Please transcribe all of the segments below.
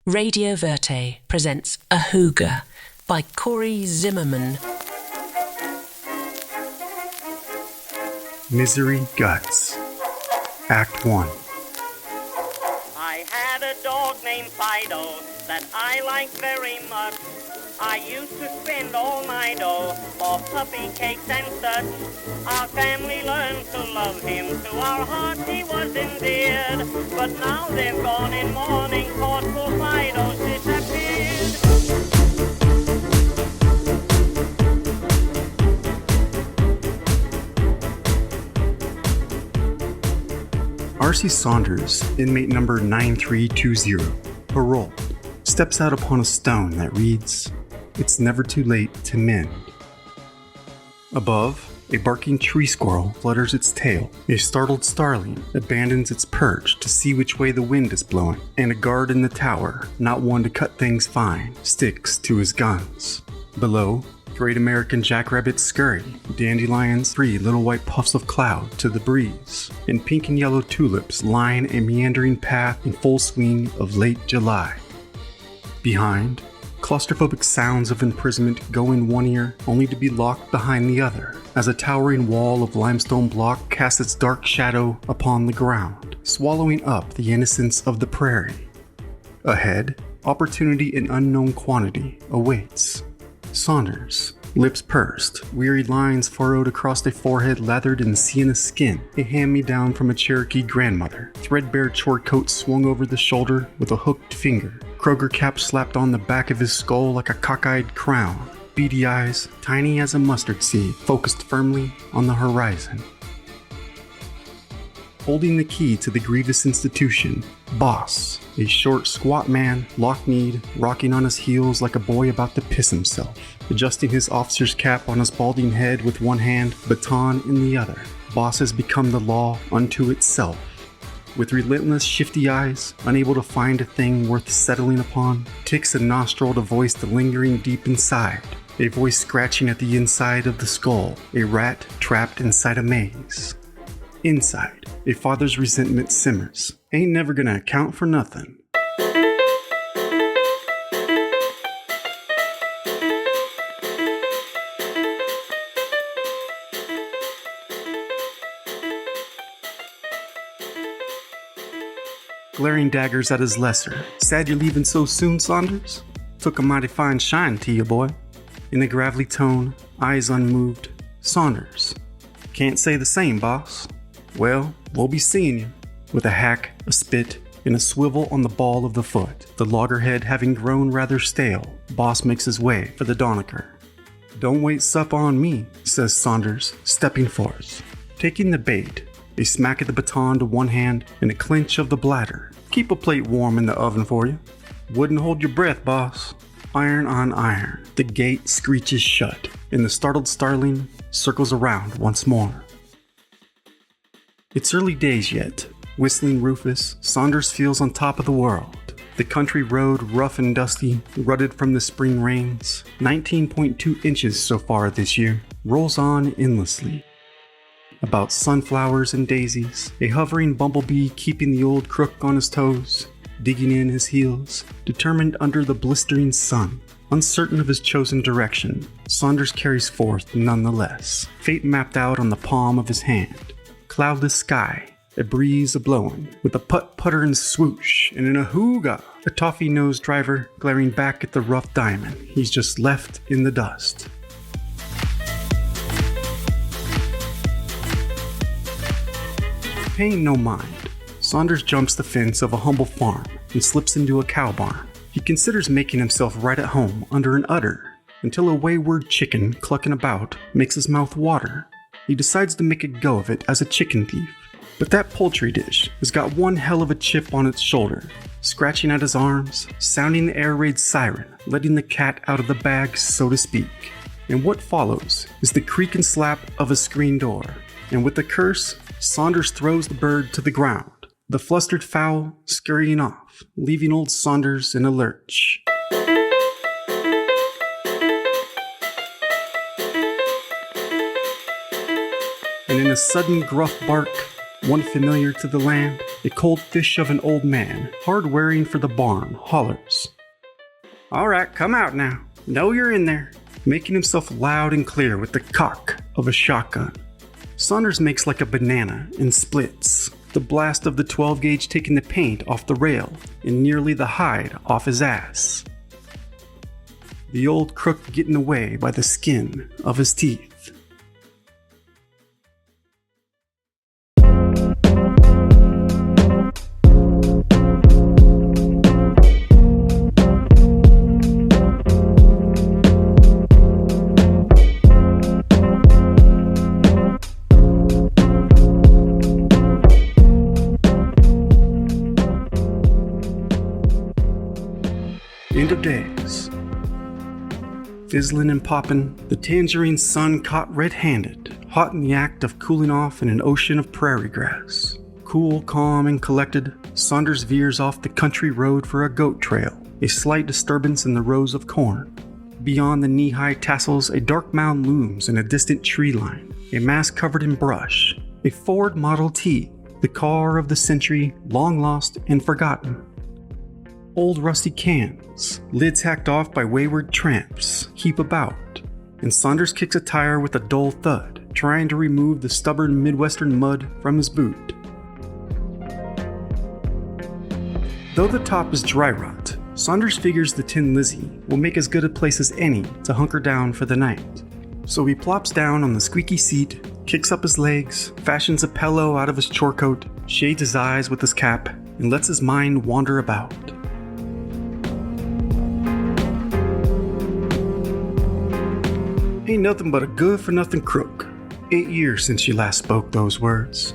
Radio Verté presents AHOOGA by Cory Zimmerman. Misery Guts, Act 1. I had a dog named Fido that I liked very much. I used to spend all my dough for puppy cakes and such. Our family learned to love him, to our hearts he was endeared. But now they've gone in mourning, thoughtful Fido's disappeared. R.C. Saunders, inmate number 9320, paroled, steps out upon a stone that reads, "It's never too late to mend." Above, a barking tree squirrel flutters its tail. A startled starling abandons its perch to see which way the wind is blowing, and a guard in the tower, not one to cut things fine, sticks to his guns. Below, great American jackrabbits scurry, dandelions free little white puffs of cloud to the breeze, and pink and yellow tulips line a meandering path in full swing of late July. Behind, claustrophobic sounds of imprisonment go in one ear only to be locked behind the other, as a towering wall of limestone block casts its dark shadow upon the ground, swallowing up the innocence of the prairie. Ahead, opportunity in unknown quantity awaits. Saunders, lips pursed, weary lines furrowed across a forehead lathered in sienna skin, a hand-me-down from a Cherokee grandmother, threadbare chore coat swung over the shoulder with a hooked finger, Kroger cap slapped on the back of his skull like a cockeyed crown, beady eyes, tiny as a mustard seed, focused firmly on the horizon. Holding the key to the grievous institution, Boss, a short, squat man, lock-kneed, rocking on his heels like a boy about to piss himself, adjusting his officer's cap on his balding head with one hand, baton in the other. Boss has become the law unto itself. With relentless, shifty eyes, unable to find a thing worth settling upon, ticks a nostril to voice the lingering deep inside, a voice scratching at the inside of the skull, a rat trapped inside a maze. Inside, a father's resentment simmers. Ain't never gonna account for nothing. Glaring daggers at his lesser. "Sad you're leaving so soon, Saunders? Took a mighty fine shine to you, boy." In a gravelly tone, eyes unmoved, Saunders. "Can't say the same, boss." "Well, we'll be seeing you." With a hack, a spit, and a swivel on the ball of the foot, the loggerhead having grown rather stale, Boss makes his way for the Donecker. "Don't wait sup on me," says Saunders, stepping forth. Taking the bait, a smack of the baton to one hand and a clench of the bladder. "Keep a plate warm in the oven for you." "Wouldn't hold your breath, boss." Iron on iron, the gate screeches shut, and the startled starling circles around once more. It's early days yet. Whistling Rufus, Saunders feels on top of the world. The country road, rough and dusty, rutted from the spring rains, 19.2 inches so far this year, rolls on endlessly. About sunflowers and daisies, a hovering bumblebee keeping the old crook on his toes, digging in his heels, determined under the blistering sun. Uncertain of his chosen direction, Saunders carries forth nonetheless, fate mapped out on the palm of his hand. Cloudless sky, a breeze a-blowing, with a putt-putter and swoosh, and an AHOOGA, a toffee-nosed driver glaring back at the rough diamond he's just left in the dust. Paying no mind, Saunders jumps the fence of a humble farm and slips into a cow barn. He considers making himself right at home under an udder, until a wayward chicken clucking about makes his mouth water. He decides to make a go of it as a chicken thief. But that poultry dish has got one hell of a chip on its shoulder, scratching at his arms, sounding the air raid siren, letting the cat out of the bag, so to speak. And what follows is the creak and slap of a screen door, and with a curse, Saunders throws the bird to the ground, the flustered fowl scurrying off, leaving old Saunders in a lurch. And in a sudden gruff bark, One familiar to the land, a cold fish of an old man, hard-wearing for the barn, hollers. "All right, come out now. Know you're in there," making himself loud and clear with the cock of a shotgun. Saunders makes like a banana and splits, the blast of the 12-gauge taking the paint off the rail and nearly the hide off his ass. The old crook getting away by the skin of his teeth. End of days. Fizzling and popping, the tangerine sun caught red-handed, hot in the act of cooling off in an ocean of prairie grass. Cool, calm, and collected, Saunders veers off the country road for a goat trail, a slight disturbance in the rows of corn. Beyond the knee-high tassels, a dark mound looms in a distant tree line, a mass covered in brush, a Ford Model T, the car of the century, long lost and forgotten. Old rusty cans, lids hacked off by wayward tramps, heap about, and Saunders kicks a tire with a dull thud, trying to remove the stubborn Midwestern mud from his boot. Though the top is dry rot, Saunders figures the Tin Lizzie will make as good a place as any to hunker down for the night. So he plops down on the squeaky seat, kicks up his legs, fashions a pillow out of his chore coat, shades his eyes with his cap, and lets his mind wander about. Ain't nothing but a good-for-nothing crook. 8 years since she last spoke those words.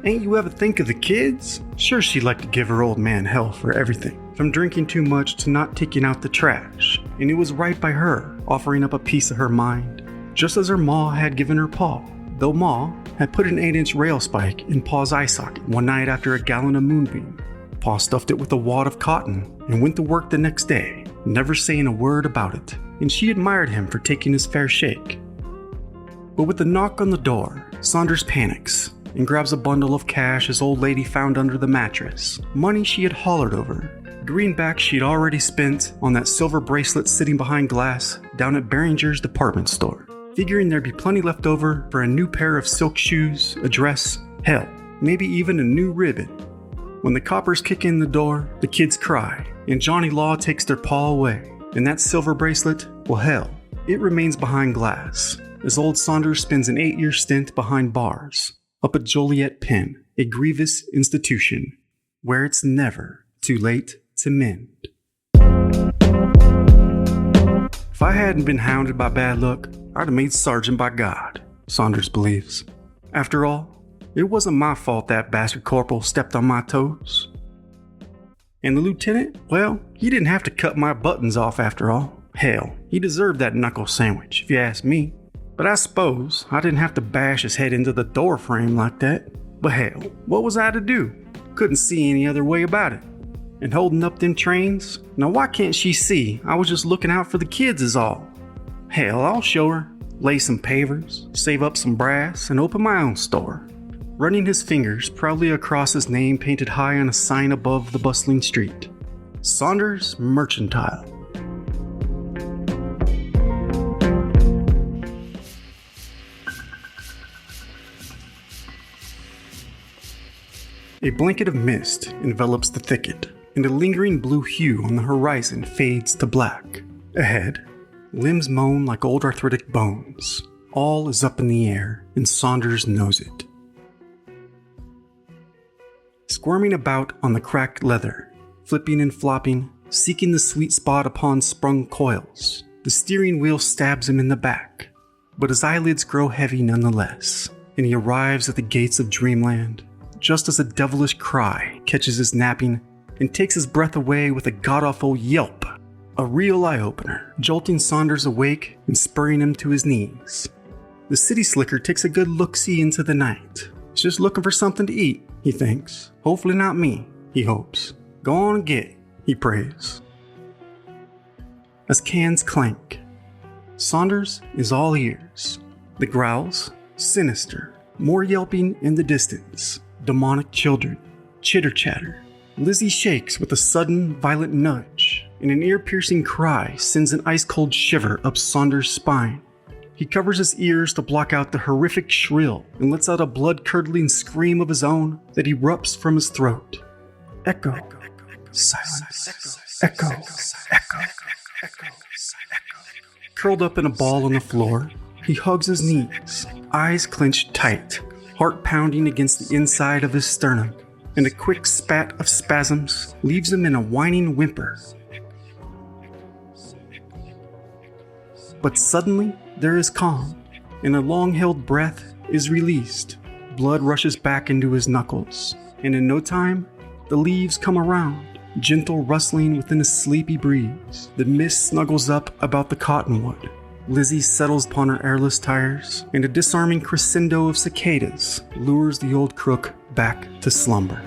Ain't you ever think of the kids? Sure, she'd like to give her old man hell for everything, from drinking too much to not taking out the trash, and it was right by her, offering up a piece of her mind, just as her ma had given her Pa, though Ma had put an 8-inch rail spike in Pa's eye socket one night after a gallon of moonbeam. Pa stuffed it with a wad of cotton and went to work the next day, never saying a word about it, and she admired him for taking his fair shake. But with the knock on the door, Saunders panics and grabs a bundle of cash his old lady found under the mattress, money she had hollered over, greenbacks she'd already spent on that silver bracelet sitting behind glass down at Behringer's department store, figuring there'd be plenty left over for a new pair of silk shoes, a dress, hell, maybe even a new ribbon. When the coppers kick in the door, the kids cry, and Johnny Law takes their paw away. And that silver bracelet, well hell, it remains behind glass, as old Saunders spends an 8-year stint behind bars, up at Joliet Pen, a grievous institution, where it's never too late to mend. If I hadn't been hounded by bad luck, I'd have made sergeant by God, Saunders believes. After all, it wasn't my fault that bastard corporal stepped on my toes. And the lieutenant, well, he didn't have to cut my buttons off after all. Hell, he deserved that knuckle sandwich, if you ask me. But I suppose I didn't have to bash his head into the door frame like that. But hell, what was I to do? Couldn't see any other way about it. And holding up them trains? Now why can't she see I was just looking out for the kids is all? Hell, I'll show her. Lay some pavers, save up some brass, and open my own store. Running his fingers proudly across his name painted high on a sign above the bustling street. Saunders Mercantile. A blanket of mist envelops the thicket, and a lingering blue hue on the horizon fades to black. Ahead, limbs moan like old arthritic bones. All is up in the air, and Saunders knows it. Squirming about on the cracked leather, flipping and flopping, seeking the sweet spot upon sprung coils, the steering wheel stabs him in the back. But his eyelids grow heavy nonetheless, and he arrives at the gates of dreamland, just as a devilish cry catches his napping and takes his breath away with a god-awful yelp. A real eye-opener, jolting Saunders awake and spurring him to his knees. The city slicker takes a good look-see into the night. He's just looking for something to eat, he thinks. Hopefully not me, he hopes. Go on and get it, he prays. As cans clank, Saunders is all ears. The growls, sinister, more yelping in the distance, demonic children, chitter-chatter. Lizzie shakes with a sudden, violent nudge, and an ear-piercing cry sends an ice-cold shiver up Saunders' spine. He covers his ears to block out the horrific shrill and lets out a blood-curdling scream of his own that erupts from his throat. Echo. Silence. Echo. Echo. Curled up in a ball on the floor, he hugs his knees, eyes clenched tight, heart pounding against the inside of his sternum, and a quick spat of spasms leaves him in a whining whimper. But suddenly, there is calm, and a long-held breath is released. Blood rushes back into his knuckles, and in no time, the leaves come around, gentle rustling within a sleepy breeze. The mist snuggles up about the cottonwood. Lizzie settles upon her airless tires, and a disarming crescendo of cicadas lures the old crook back to slumber.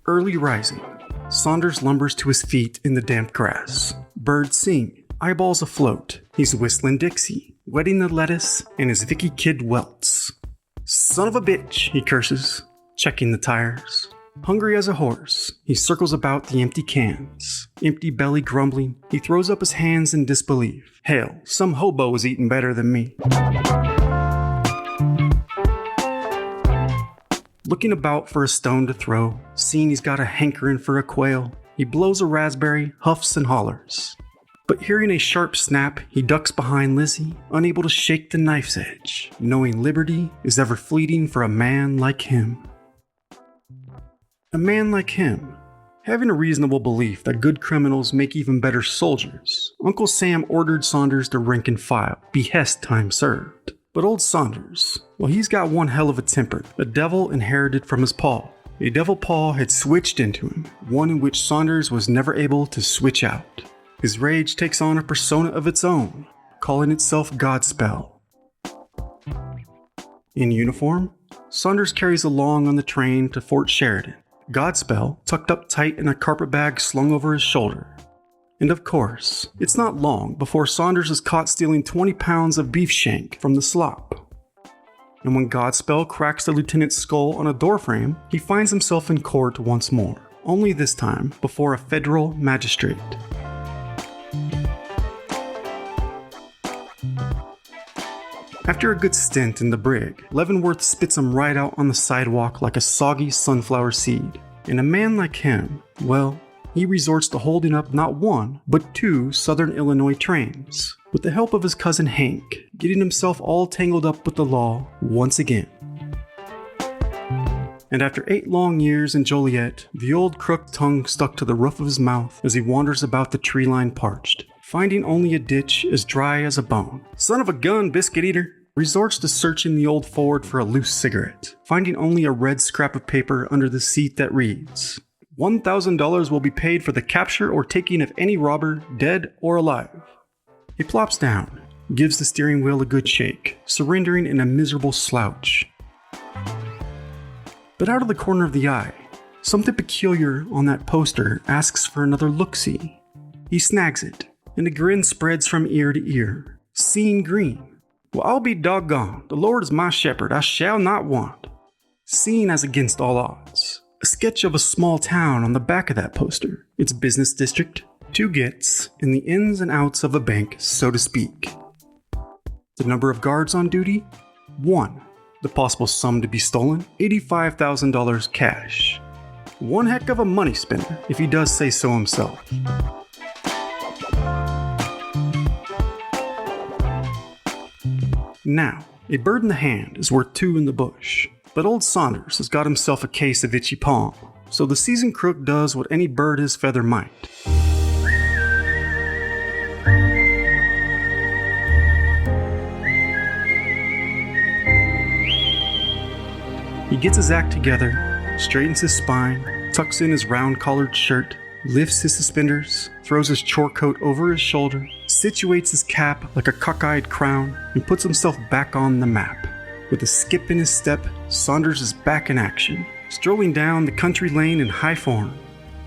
Early rising, Saunders lumbers to his feet in the damp grass. Birds sing, eyeballs afloat. He's whistling Dixie, wetting the lettuce, and his Vicky Kid welts. Son of a bitch, he curses, checking the tires. Hungry as a horse, he circles about the empty cans. Empty belly grumbling, he throws up his hands in disbelief. Hell, some hobo is eating better than me. Looking about for a stone to throw, seeing he's got a hankering for a quail, he blows a raspberry, huffs and hollers. But hearing a sharp snap, he ducks behind Lizzie, unable to shake the knife's edge, knowing liberty is ever fleeting for a man like him. A man like him. Having a reasonable belief that good criminals make even better soldiers, Uncle Sam ordered Saunders to rank and file, behest time served. But old Saunders, well, he's got one hell of a temper, a devil inherited from his paw. A devil paw had switched into him, one in which Saunders was never able to switch out. His rage takes on a persona of its own, calling itself Godspell. In uniform, Saunders carries along on the train to Fort Sheridan, Godspell tucked up tight in a carpet bag slung over his shoulder. And of course, it's not long before Saunders is caught stealing 20 pounds of beef shank from the slop. And when Godspell cracks the lieutenant's skull on a doorframe, he finds himself in court once more, only this time before a federal magistrate. After a good stint in the brig, Leavenworth spits him right out on the sidewalk like a soggy sunflower seed. And a man like him, well, he resorts to holding up not one, but 2 Southern Illinois trains, with the help of his cousin Hank, getting himself all tangled up with the law once again. And after 8 long years in Joliet, the old crook tongue stuck to the roof of his mouth as he wanders about the tree line parched, finding only a ditch as dry as a bone. Son of a gun, biscuit eater! Resorts to searching the old Ford for a loose cigarette, finding only a red scrap of paper under the seat that reads, $1,000 will be paid for the capture or taking of any robber, dead or alive. He plops down, gives the steering wheel a good shake, surrendering in a miserable slouch. But out of the corner of the eye, something peculiar on that poster asks for another look-see. He snags it, and a grin spreads from ear to ear. Seeing green. Well, I'll be doggone. The Lord is my shepherd. I shall not want. Seen as against all odds. A sketch of a small town on the back of that poster. Its business district. 2 gets in the ins and outs of a bank, so to speak. The number of guards on duty? 1. The possible sum to be stolen? $85,000 cash. One heck of a money spinner, if he does say so himself. Now, a bird in the hand is worth 2 in the bush, but old Saunders has got himself a case of itchy palm, so the seasoned crook does what any bird his feather might. He gets his act together, straightens his spine, tucks in his round-collared shirt, lifts his suspenders, throws his chore coat over his shoulder, situates his cap like a cockeyed crown, and puts himself back on the map. With a skip in his step, Saunders is back in action, strolling down the country lane in high form,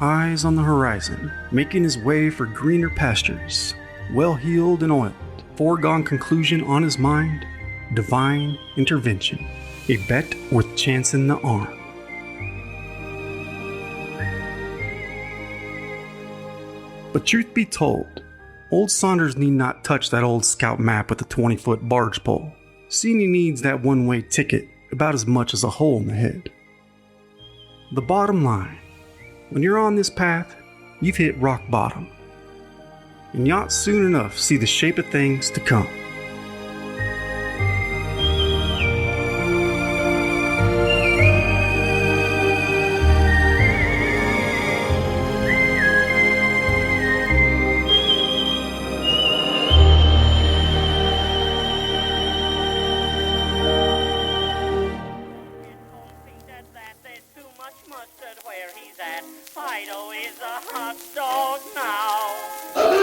eyes on the horizon, making his way for greener pastures, well-heeled and oiled, foregone conclusion on his mind, divine intervention, a bet worth chancing the arm. But truth be told, old Saunders need not touch that old scout map with a 20-foot barge pole, seeing he needs that one-way ticket about as much as a hole in the head. The bottom line, when you're on this path, you've hit rock bottom, and you'll soon enough see the shape of things to come. Mustard where he's at. Fido is a hot dog now.